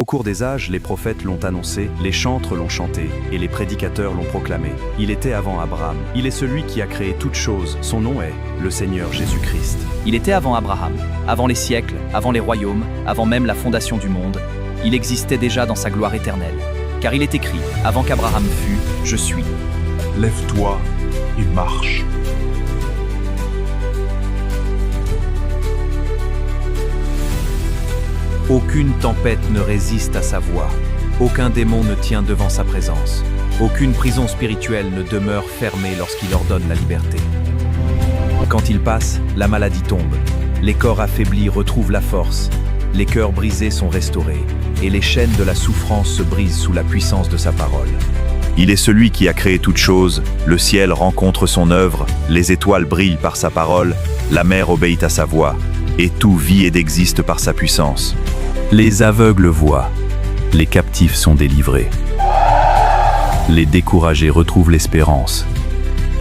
Au cours des âges, les prophètes l'ont annoncé, les chantres l'ont chanté, et les prédicateurs l'ont proclamé. Il était avant Abraham. Il est celui qui a créé toutes choses. Son nom est le Seigneur Jésus-Christ. Il était avant Abraham, avant les siècles, avant les royaumes, avant même la fondation du monde. Il existait déjà dans sa gloire éternelle. Car il est écrit, avant qu'Abraham fût, je suis. Lève-toi et marche. Aucune tempête ne résiste à sa voix. Aucun démon ne tient devant sa présence. Aucune prison spirituelle ne demeure fermée lorsqu'il ordonne la liberté. Quand il passe, la maladie tombe. Les corps affaiblis retrouvent la force. Les cœurs brisés sont restaurés. Et les chaînes de la souffrance se brisent sous la puissance de sa parole. Il est celui qui a créé toutes choses. Le ciel rencontre son œuvre. Les étoiles brillent par sa parole. La mer obéit à sa voix. Et tout vit et existe par sa puissance. Les aveugles voient, les captifs sont délivrés. Les découragés retrouvent l'espérance,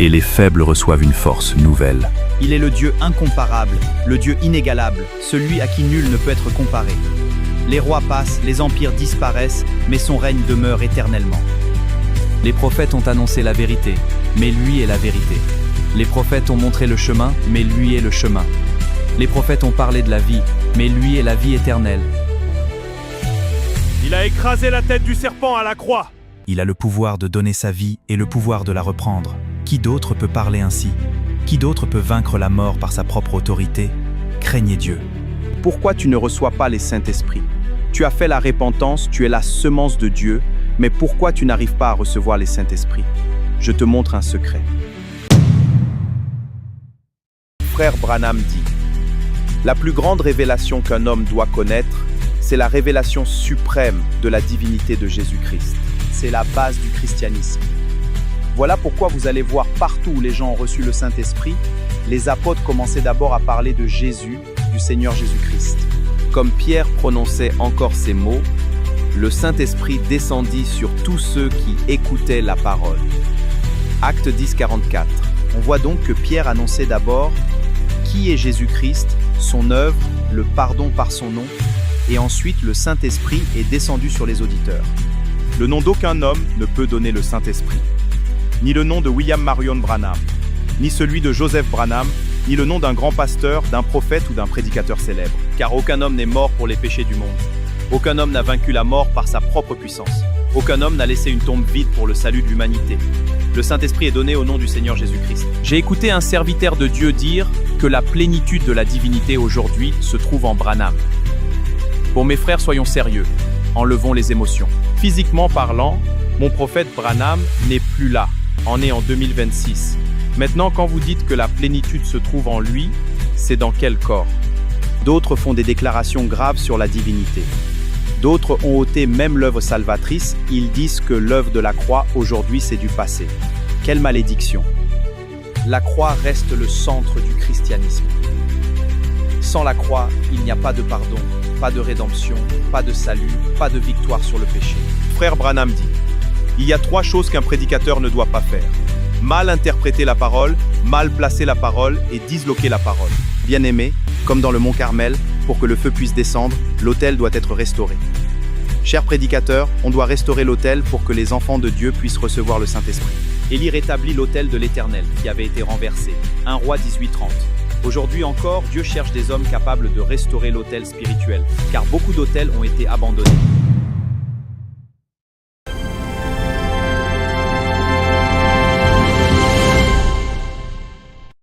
et les faibles reçoivent une force nouvelle. Il est le Dieu incomparable, le Dieu inégalable, celui à qui nul ne peut être comparé. Les rois passent, les empires disparaissent, mais son règne demeure éternellement. Les prophètes ont annoncé la vérité, mais lui est la vérité. Les prophètes ont montré le chemin, mais lui est le chemin. Les prophètes ont parlé de la vie, mais lui est la vie éternelle. Il a écrasé la tête du serpent à la croix. Il a le pouvoir de donner sa vie et le pouvoir de la reprendre. Qui d'autre peut parler ainsi? Qui d'autre peut vaincre la mort par sa propre autorité? Craignez Dieu. Pourquoi tu ne reçois pas les Saint-Esprits? Tu as fait la repentance, tu es la semence de Dieu, mais pourquoi tu n'arrives pas à recevoir les Saint-Esprits? Je te montre un secret. Frère Branham dit: la plus grande révélation qu'un homme doit connaître, c'est la révélation suprême de la divinité de Jésus-Christ. C'est la base du christianisme. Voilà pourquoi vous allez voir partout où les gens ont reçu le Saint-Esprit, les apôtres commençaient d'abord à parler de Jésus, du Seigneur Jésus-Christ. Comme Pierre prononçait encore ces mots, le Saint-Esprit descendit sur tous ceux qui écoutaient la parole. Acte 10, 44. On voit donc que Pierre annonçait d'abord qui est Jésus-Christ, son œuvre, le pardon par son nom, et ensuite le Saint-Esprit est descendu sur les auditeurs. Le nom d'aucun homme ne peut donner le Saint-Esprit. Ni le nom de William Marion Branham, ni celui de Joseph Branham, ni le nom d'un grand pasteur, d'un prophète ou d'un prédicateur célèbre. Car aucun homme n'est mort pour les péchés du monde. Aucun homme n'a vaincu la mort par sa propre puissance. Aucun homme n'a laissé une tombe vide pour le salut de l'humanité. Le Saint-Esprit est donné au nom du Seigneur Jésus-Christ. J'ai écouté un serviteur de Dieu dire que la plénitude de la divinité aujourd'hui se trouve en Branham. Bon, mes frères, soyons sérieux. Enlevons les émotions. Physiquement parlant, mon prophète Branham n'est plus là. On est en 2026. Maintenant, quand vous dites que la plénitude se trouve en lui, c'est dans quel corps? D'autres font des déclarations graves sur la divinité. D'autres ont ôté même l'œuvre salvatrice. Ils disent que l'œuvre de la croix, aujourd'hui, c'est du passé. Quelle malédiction! La croix reste le centre du christianisme. Sans la croix, il n'y a pas de pardon, pas de rédemption, pas de salut, pas de victoire sur le péché. Frère Branham dit: il y a 3 choses qu'un prédicateur ne doit pas faire. Mal interpréter la parole, mal placer la parole et disloquer la parole. Bien-aimés, comme dans le mont Carmel, pour que le feu puisse descendre, l'autel doit être restauré. Chers prédicateurs, on doit restaurer l'autel pour que les enfants de Dieu puissent recevoir le Saint-Esprit. Élie rétablit l'autel de l'Éternel qui avait été renversé. 1 Roi 18:30. Aujourd'hui encore, Dieu cherche des hommes capables de restaurer l'autel spirituel, car beaucoup d'autels ont été abandonnés.